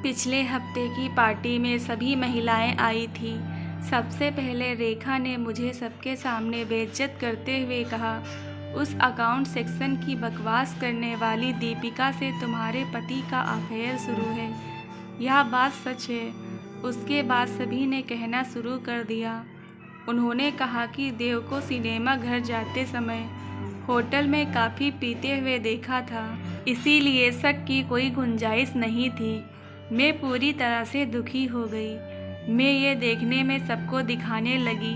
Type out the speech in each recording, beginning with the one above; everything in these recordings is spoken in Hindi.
पिछले हफ्ते की पार्टी में सभी महिलाएं आई थीं। सबसे पहले रेखा ने मुझे सबके सामने बेइज्जत करते हुए कहा, उस अकाउंट सेक्शन की बकवास करने वाली दीपिका से तुम्हारे पति का अफेयर शुरू है। यह बात सच है। उसके बाद सभी ने कहना शुरू कर दिया। उन्होंने कहा कि देव को सिनेमा घर जाते समय होटल में काफ़ी पीते हुए देखा था, इसीलिए शक की कोई गुंजाइश नहीं थी। मैं पूरी तरह से दुखी हो गई। मैं ये देखने में सबको दिखाने लगी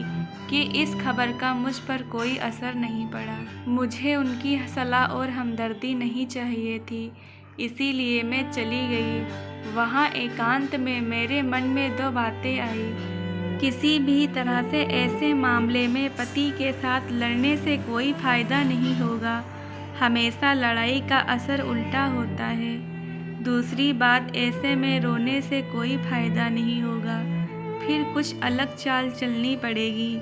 कि इस खबर का मुझ पर कोई असर नहीं पड़ा। मुझे उनकी सलाह और हमदर्दी नहीं चाहिए थी, इसीलिए मैं चली गई। वहाँ एकांत में मेरे मन में दो बातें आई। किसी भी तरह से ऐसे मामले में पति के साथ लड़ने से कोई फ़ायदा नहीं होगा। हमेशा लड़ाई का असर उल्टा होता है। दूसरी बात, ऐसे में रोने से कोई फ़ायदा नहीं होगा, फिर कुछ अलग चाल चलनी पड़ेगी।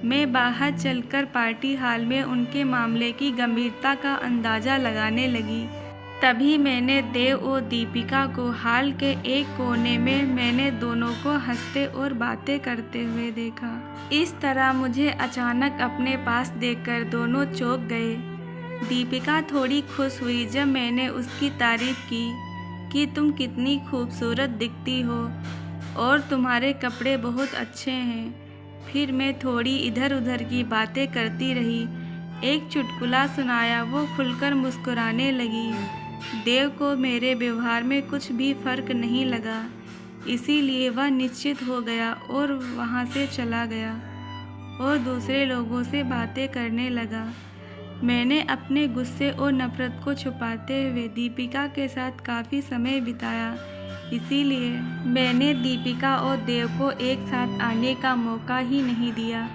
मैं बाहर चलकर पार्टी हॉल में उनके मामले की गंभीरता का अंदाज़ा लगाने लगी। तभी मैंने देव और दीपिका को हॉल के एक कोने में मैंने दोनों को हंसते और बातें करते हुए देखा। इस तरह मुझे अचानक अपने पास देखकर दोनों चौंक गए। दीपिका थोड़ी खुश हुई जब मैंने उसकी तारीफ़ की कि तुम कितनी खूबसूरत दिखती हो और तुम्हारे कपड़े बहुत अच्छे हैं। फिर मैं थोड़ी इधर उधर की बातें करती रही। एक चुटकुला सुनाया, वो खुलकर मुस्कुराने लगी। देव को मेरे व्यवहार में कुछ भी फर्क नहीं लगा, इसीलिए वह निश्चित हो गया और वहाँ से चला गया और दूसरे लोगों से बातें करने लगा। मैंने अपने गुस्से और नफ़रत को छुपाते हुए दीपिका के साथ काफ़ी समय बिताया, इसीलिए मैंने दीपिका और देव को एक साथ आने का मौका ही नहीं दिया।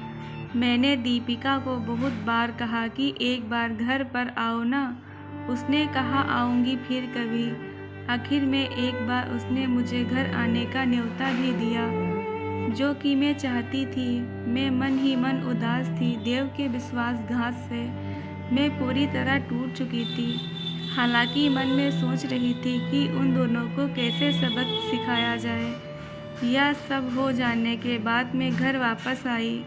मैंने दीपिका को बहुत बार कहा कि एक बार घर पर आओ ना। उसने कहा आऊँगी फिर कभी। आखिर में एक बार उसने मुझे घर आने का न्योता भी दिया, जो कि मैं चाहती थी। मैं मन ही मन उदास थी। देव के विश्वासघात से मैं पूरी तरह टूट चुकी थी। हालांकि मन में सोच रही थी कि उन दोनों को कैसे सबक सिखाया जाए। यह सब हो जाने के बाद मैं घर वापस आई।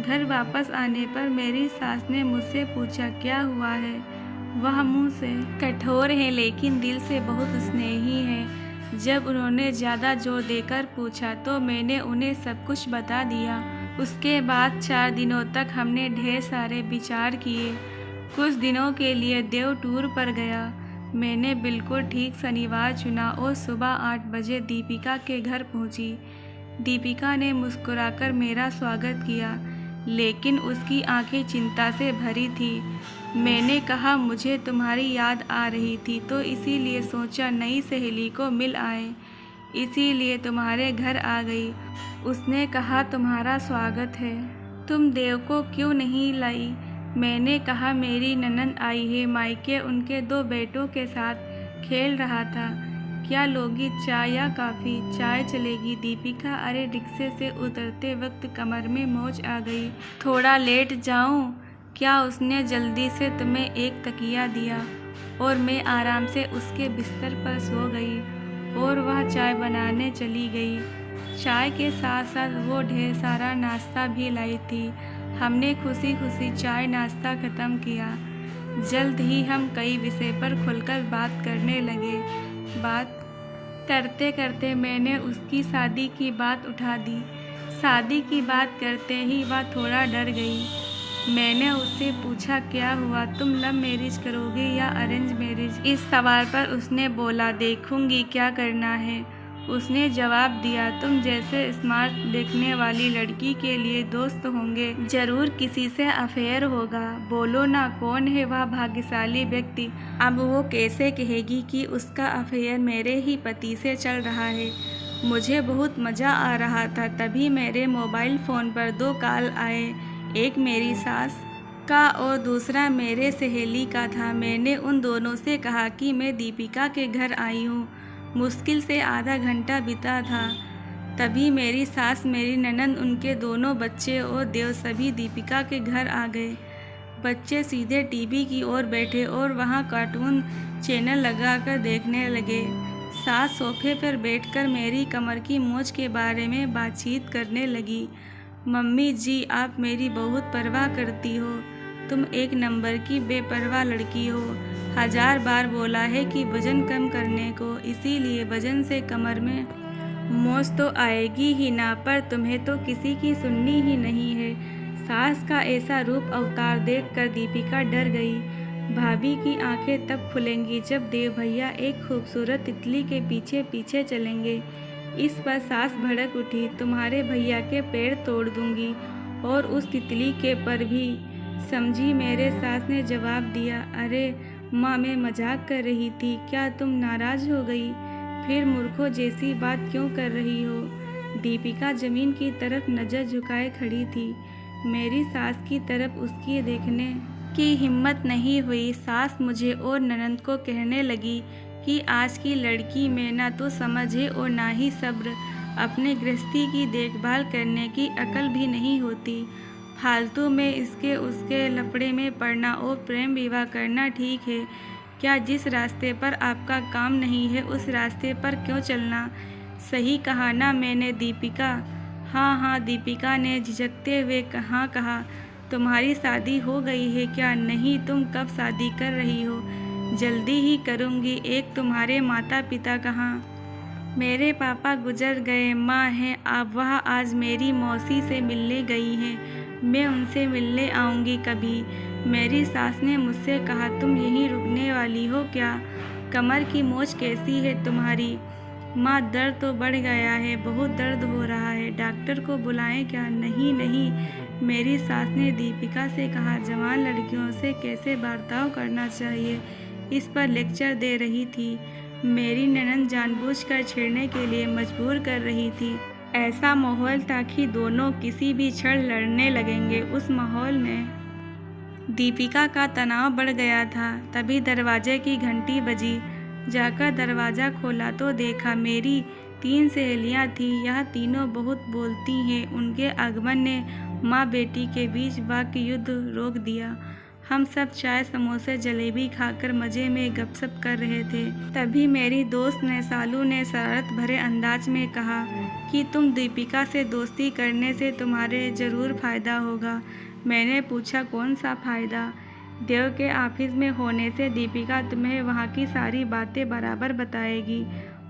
घर वापस आने पर मेरी सास ने मुझसे पूछा, क्या हुआ है? वह मुंह से कठोर है लेकिन दिल से बहुत स्नेही है। जब उन्होंने ज़्यादा जोर देकर पूछा तो मैंने उन्हें सब कुछ बता दिया। उसके बाद 4 दिनों तक हमने ढेर सारे विचार किए। कुछ दिनों के लिए देव टूर पर गया। मैंने बिल्कुल ठीक शनिवार चुना और सुबह 8 बजे दीपिका के घर पहुंची। दीपिका ने मुस्कुराकर मेरा स्वागत किया, लेकिन उसकी आंखें चिंता से भरी थी। मैंने कहा, मुझे तुम्हारी याद आ रही थी तो इसीलिए सोचा नई सहेली को मिल आए, इसीलिए तुम्हारे घर आ गई। उसने कहा, तुम्हारा स्वागत है। तुम देव को क्यों नहीं लाई? मैंने कहा, मेरी ननद आई है, मायके उनके 2 बेटों के साथ खेल रहा था। क्या लोगी, चाय या कॉफ़ी? चाय चलेगी। दीपिका, अरे रिक्शे से उतरते वक्त कमर में मोच आ गई, थोड़ा लेट जाऊं क्या? उसने जल्दी से तुम्हें एक तकिया दिया और मैं आराम से उसके बिस्तर पर सो गई और वह चाय बनाने चली गई। चाय के साथ साथ वो ढेर सारा नाश्ता भी लाई थी। हमने खुशी खुशी चाय नाश्ता ख़त्म किया। जल्द ही हम कई विषय पर खुलकर बात करने लगे। बात करते करते मैंने उसकी शादी की बात उठा दी। शादी की बात करते ही वह थोड़ा डर गई। मैंने उससे पूछा, क्या हुआ, तुम लव मैरिज करोगे या अरेंज मैरिज? इस सवाल पर उसने बोला, देखूंगी क्या करना है। उसने जवाब दिया, तुम जैसे स्मार्ट देखने वाली लड़की के लिए दोस्त होंगे, ज़रूर किसी से अफेयर होगा। बोलो ना, कौन है वह भाग्यशाली व्यक्ति? अब वो कैसे कहेगी कि उसका अफेयर मेरे ही पति से चल रहा है? मुझे बहुत मज़ा आ रहा था। तभी मेरे मोबाइल फ़ोन पर 2 कॉल आए, एक मेरी सास का और दूसरा मेरे सहेली का था। मैंने उन दोनों से कहा कि मैं दीपिका के घर आई हूँ। मुश्किल से आधा घंटा बीता था। तभी मेरी सास, मेरी ननद, उनके दोनों बच्चे और देव सभी दीपिका के घर आ गए। बच्चे सीधे टीवी की ओर बैठे और वहाँ कार्टून चैनल लगाकर देखने लगे। सास सोफे पर बैठकर मेरी कमर की मोच के बारे में बातचीत करने लगी। मम्मी जी, आप मेरी बहुत परवाह करती हो। तुम एक नंबर की बेपरवाह लड़की हो। 1000 बार बोला है कि वजन कम करने को, इसीलिए वजन से कमर में मोच तो आएगी ही ना, पर तुम्हें तो किसी की सुननी ही नहीं है। सास का ऐसा रूप अवतार देखकर दीपिका डर गई। भाभी की आंखें तब खुलेंगी जब देव भैया एक खूबसूरत तितली के पीछे पीछे चलेंगे। इस पर सास भड़क उठी, तुम्हारे भैया के पैर तोड़ दूंगी और उस तितली के पर भी। समझी मेरे सास ने जवाब दिया, अरे माँ, मैं मजाक कर रही थी, क्या तुम नाराज हो गई? फिर मूर्खों जैसी बात क्यों कर रही हो? दीपिका जमीन की तरफ नज़र झुकाए खड़ी थी। मेरी सास की तरफ उसकी देखने की हिम्मत नहीं हुई। सास मुझे और ननंद को कहने लगी कि आज की लड़की में ना तो समझ है और ना ही सब्र। अपने गृहस्थी की देखभाल करने की अकल भी नहीं होती। फालतू में इसके उसके लफड़े में पड़ना और प्रेम विवाह करना ठीक है क्या? जिस रास्ते पर आपका काम नहीं है उस रास्ते पर क्यों चलना? सही कहा ना मैंने दीपिका? हाँ हाँ, दीपिका ने झिझकते हुए कहा। तुम्हारी शादी हो गई है क्या? नहीं, तुम कब शादी कर रही हो? जल्दी ही करूँगी। एक तुम्हारे माता पिता कहाँ? मेरे पापा गुजर गए। माँ है, आप वह आज मेरी मौसी से मिलने गई हैं। मैं उनसे मिलने आऊँगी कभी। मेरी सास ने मुझसे कहा, तुम यहीं रुकने वाली हो क्या? कमर की मोच कैसी है तुम्हारी? माँ, दर्द तो बढ़ गया है, बहुत दर्द हो रहा है, डॉक्टर को बुलाएं क्या? नहीं नहीं, मेरी सास ने दीपिका से कहा। जवान लड़कियों से कैसे बर्ताव करना चाहिए, इस पर लेक्चर दे रही थी। मेरी ननंद जानबूझकर छेड़ने के लिए मजबूर कर रही थी। ऐसा माहौल था कि दोनों किसी भी क्षण लड़ने लगेंगे। उस माहौल में दीपिका का तनाव बढ़ गया था। तभी दरवाजे की घंटी बजी। जाकर दरवाज़ा खोला तो देखा मेरी 3 सहेलियाँ थीं। यह तीनों बहुत बोलती हैं। उनके आगमन ने माँ बेटी के बीच वाक् युद्ध रोक दिया। हम सब चाय समोसे जलेबी खाकर मज़े में गपशप कर रहे थे। तभी मेरी दोस्त ने सालू ने शरारत भरे अंदाज में कहा कि तुम दीपिका से दोस्ती करने से तुम्हारे ज़रूर फ़ायदा होगा। मैंने पूछा, कौन सा फ़ायदा? देव के ऑफिस में होने से दीपिका तुम्हें वहाँ की सारी बातें बराबर बताएगी।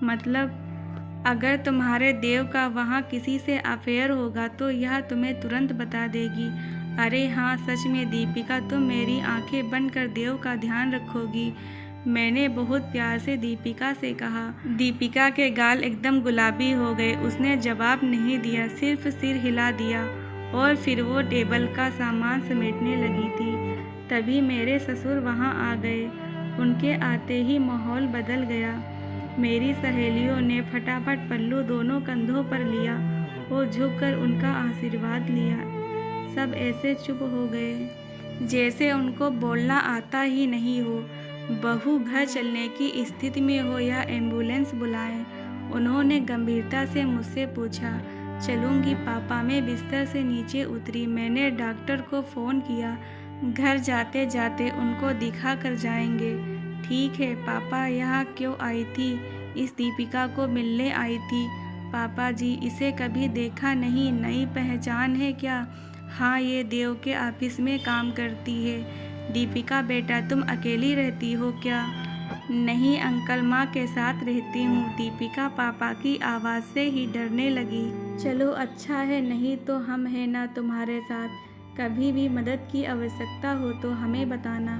मतलब अगर तुम्हारे देव का वहाँ किसी से अफेयर होगा तो यह तुम्हें तुरंत बता देगी। अरे हाँ, सच में दीपिका, तुम मेरी आंखें बंद कर देव का ध्यान रखोगी। मैंने बहुत प्यार से दीपिका से कहा। दीपिका के गाल एकदम गुलाबी हो गए। उसने जवाब नहीं दिया, सिर्फ सिर हिला दिया और फिर वो टेबल का सामान समेटने लगी थी। तभी मेरे ससुर वहाँ आ गए। उनके आते ही माहौल बदल गया। मेरी सहेलियों ने फटाफट पल्लू दोनों कंधों पर लिया और झुककर उनका आशीर्वाद लिया। सब ऐसे चुप हो गए जैसे उनको बोलना आता ही नहीं हो। बहू घर चलने की स्थिति में हो या एम्बुलेंस बुलाएं। उन्होंने गंभीरता से मुझसे पूछा। चलूँगी पापा। मैं बिस्तर से नीचे उतरी। मैंने डॉक्टर को फ़ोन किया। घर जाते जाते उनको दिखा कर जाएंगे। ठीक है पापा। यहाँ क्यों आई थी? इस दीपिका को मिलने आई थी। पापा जी, इसे कभी देखा नहीं, नई पहचान है क्या? हाँ, ये देव के ऑफिस में काम करती है। दीपिका बेटा, तुम अकेली रहती हो क्या? नहीं अंकल, माँ के साथ रहती हूँ। दीपिका पापा की आवाज़ से ही डरने लगी। चलो अच्छा है, नहीं तो हम हैं ना तुम्हारे साथ। कभी भी मदद की आवश्यकता हो तो हमें बताना।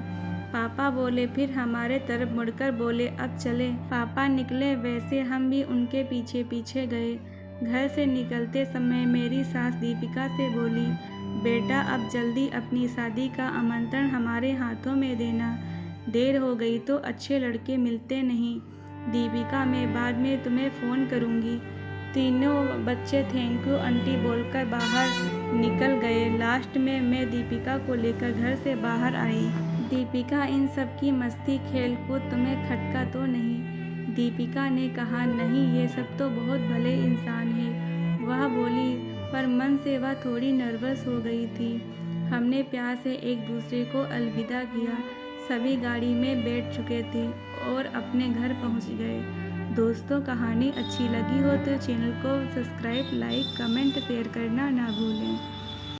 पापा बोले, फिर हमारे तरफ मुड़कर बोले, अब चले। पापा निकले, वैसे हम भी उनके पीछे पीछे गए। घर से निकलते समय मेरी सास दीपिका से बोली, बेटा अब जल्दी अपनी शादी का आमंत्रण हमारे हाथों में देना। देर हो गई तो अच्छे लड़के मिलते नहीं। दीपिका, मैं बाद में तुम्हें फ़ोन करूँगी। तीनों बच्चे थैंक यू आंटी बोलकर बाहर निकल गए। लास्ट में मैं दीपिका को लेकर घर से बाहर आई। दीपिका, इन सब की मस्ती खेल कूद तुम्हें खटका तो नहीं? दीपिका ने कहा, नहीं, ये सब तो बहुत भले इंसान हैं। वह बोली, पर मन से वह थोड़ी नर्वस हो गई थी। हमने प्यार से एक दूसरे को अलविदा किया। सभी गाड़ी में बैठ चुके थे और अपने घर पहुंच गए। दोस्तों, कहानी अच्छी लगी हो तो चैनल को सब्सक्राइब, लाइक, कमेंट, शेयर करना ना भूलें।